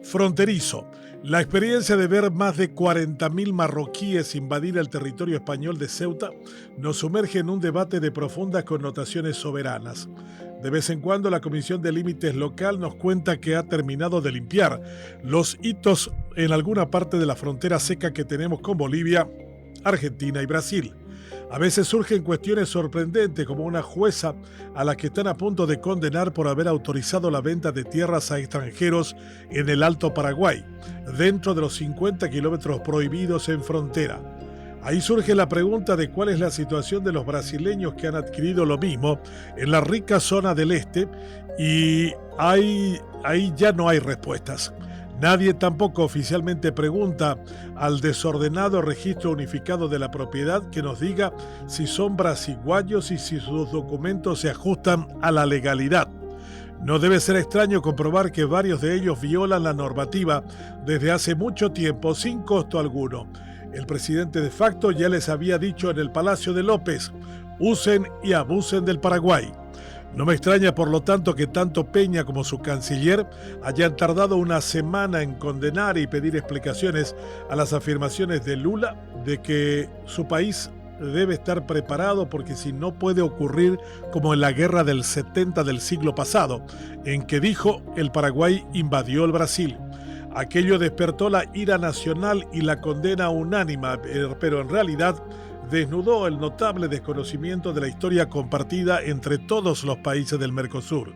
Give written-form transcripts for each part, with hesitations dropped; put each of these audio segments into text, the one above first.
fronterizo. La experiencia de ver más de 40.000 marroquíes invadir el territorio español de Ceuta nos sumerge en un debate de profundas connotaciones soberanas. De vez en cuando la Comisión de Límites local nos cuenta que ha terminado de limpiar los hitos en alguna parte de la frontera seca que tenemos con Bolivia, Argentina y Brasil. A veces surgen cuestiones sorprendentes, como una jueza a la que están a punto de condenar por haber autorizado la venta de tierras a extranjeros en el Alto Paraguay, dentro de los 50 kilómetros prohibidos en frontera. Ahí surge la pregunta de cuál es la situación de los brasileños que han adquirido lo mismo en la rica zona del este, y ahí ya no hay respuestas. Nadie tampoco oficialmente pregunta al desordenado registro unificado de la propiedad que nos diga si son brasiguayos y si sus documentos se ajustan a la legalidad. No debe ser extraño comprobar que varios de ellos violan la normativa desde hace mucho tiempo sin costo alguno. El presidente de facto ya les había dicho en el Palacio de López: usen y abusen del Paraguay. No me extraña, por lo tanto, que tanto Peña como su canciller hayan tardado una semana en condenar y pedir explicaciones a las afirmaciones de Lula de que su país debe estar preparado porque si no puede ocurrir como en la guerra del 70 del siglo pasado, en que dijo el Paraguay invadió el Brasil. Aquello despertó la ira nacional y la condena unánime, pero en realidad desnudó el notable desconocimiento de la historia compartida entre todos los países del Mercosur.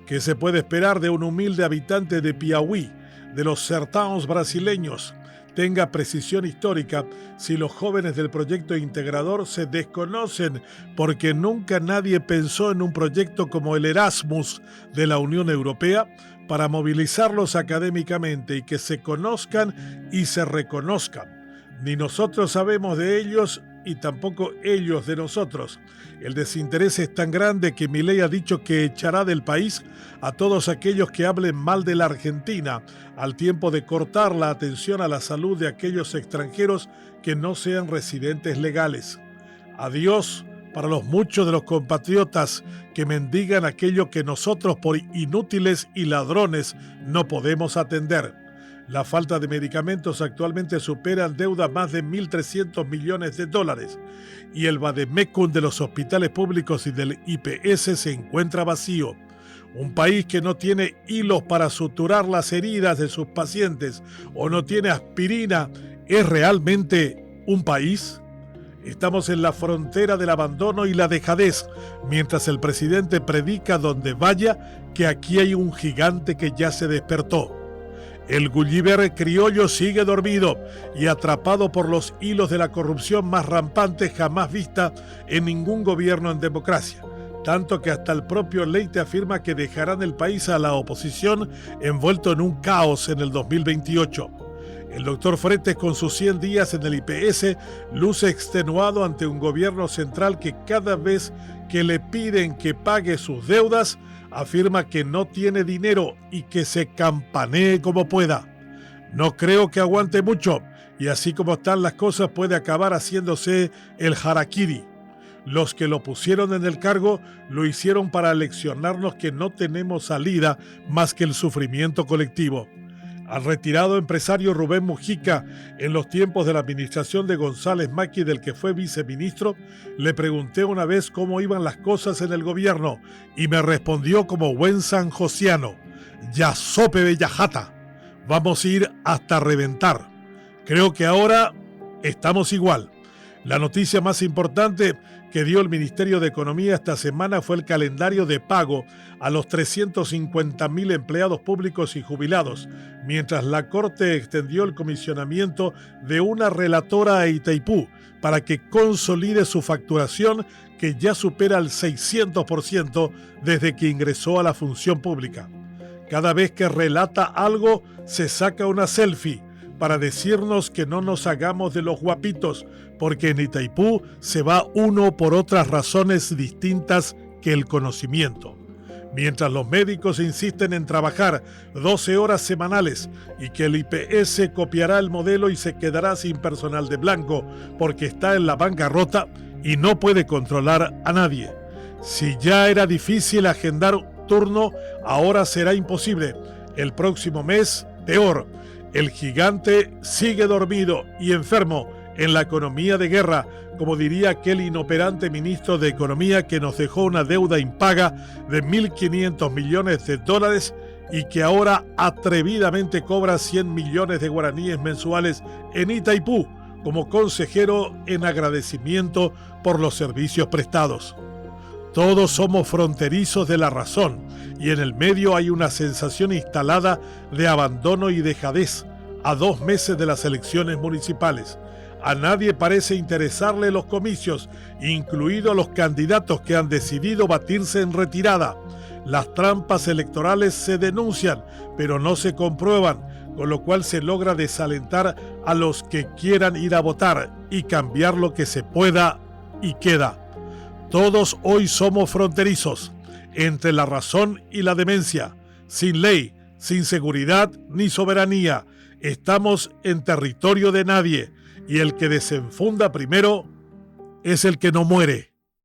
¿Qué se puede esperar de un humilde habitante de Piauí, de los sertões brasileños, tenga precisión histórica si los jóvenes del proyecto integrador se desconocen porque nunca nadie pensó en un proyecto como el Erasmus de la Unión Europea para movilizarlos académicamente y que se conozcan y se reconozcan? Ni nosotros sabemos de ellos y tampoco ellos de nosotros. El desinterés es tan grande que Milei ha dicho que echará del país a todos aquellos que hablen mal de la Argentina, al tiempo de cortar la atención a la salud de aquellos extranjeros que no sean residentes legales. Adiós para los muchos de los compatriotas que mendigan aquello que nosotros por inútiles y ladrones no podemos atender. La falta de medicamentos actualmente supera en deuda más de 1.300 millones de dólares y el vademecum de los hospitales públicos y del IPS se encuentra vacío. Un país que no tiene hilos para suturar las heridas de sus pacientes o no tiene aspirina, ¿es realmente un país? Estamos en la frontera del abandono y la dejadez, mientras el presidente predica donde vaya que aquí hay un gigante que ya se despertó. El Gulliver criollo sigue dormido y atrapado por los hilos de la corrupción más rampante jamás vista en ningún gobierno en democracia, tanto que hasta el propio Leite afirma que dejarán el país a la oposición envuelto en un caos en el 2028. El doctor Fretes, con sus 100 días en el IPS, luce extenuado ante un gobierno central que cada vez que le piden que pague sus deudas, afirma que no tiene dinero y que se campanee como pueda. No creo que aguante mucho, y así como están las cosas puede acabar haciéndose el harakiri. Los que lo pusieron en el cargo lo hicieron para leccionarnos que no tenemos salida más que el sufrimiento colectivo. Al retirado empresario Rubén Mujica, en los tiempos de la administración de González Macri, del que fue viceministro, le pregunté una vez cómo iban las cosas en el gobierno y me respondió como buen sanjosiano: ya sope bellajata, vamos a ir hasta reventar. Creo que ahora estamos igual. La noticia más importante que dio el Ministerio de Economía esta semana fue el calendario de pago a los 350.000 empleados públicos y jubilados, mientras la Corte extendió el comisionamiento de una relatora a Itaipú para que consolide su facturación, que ya supera el 600% desde que ingresó a la función pública. Cada vez que relata algo, se saca una selfie para decirnos que no nos hagamos de los guapitos, porque en Itaipú se va uno por otras razones distintas que el conocimiento. Mientras los médicos insisten en trabajar 12 horas semanales y que el IPS copiará el modelo y se quedará sin personal de blanco porque está en la bancarrota y no puede controlar a nadie. Si ya era difícil agendar turno, ahora será imposible. El próximo mes Peor, el gigante sigue dormido y enfermo en la economía de guerra, como diría aquel inoperante ministro de Economía que nos dejó una deuda impaga de 1.500 millones de dólares y que ahora atrevidamente cobra 100 millones de guaraníes mensuales en Itaipú como consejero en agradecimiento por los servicios prestados. Todos somos fronterizos de la razón y en el medio hay una sensación instalada de abandono y dejadez a 2 meses de las elecciones municipales. A nadie parece interesarle los comicios, incluidos los candidatos que han decidido batirse en retirada. Las trampas electorales se denuncian, pero no se comprueban, con lo cual se logra desalentar a los que quieran ir a votar y cambiar lo que se pueda y queda. Todos hoy somos fronterizos, entre la razón y la demencia, sin ley, sin seguridad ni soberanía. Estamos en territorio de nadie, y el que desenfunda primero es el que no muere.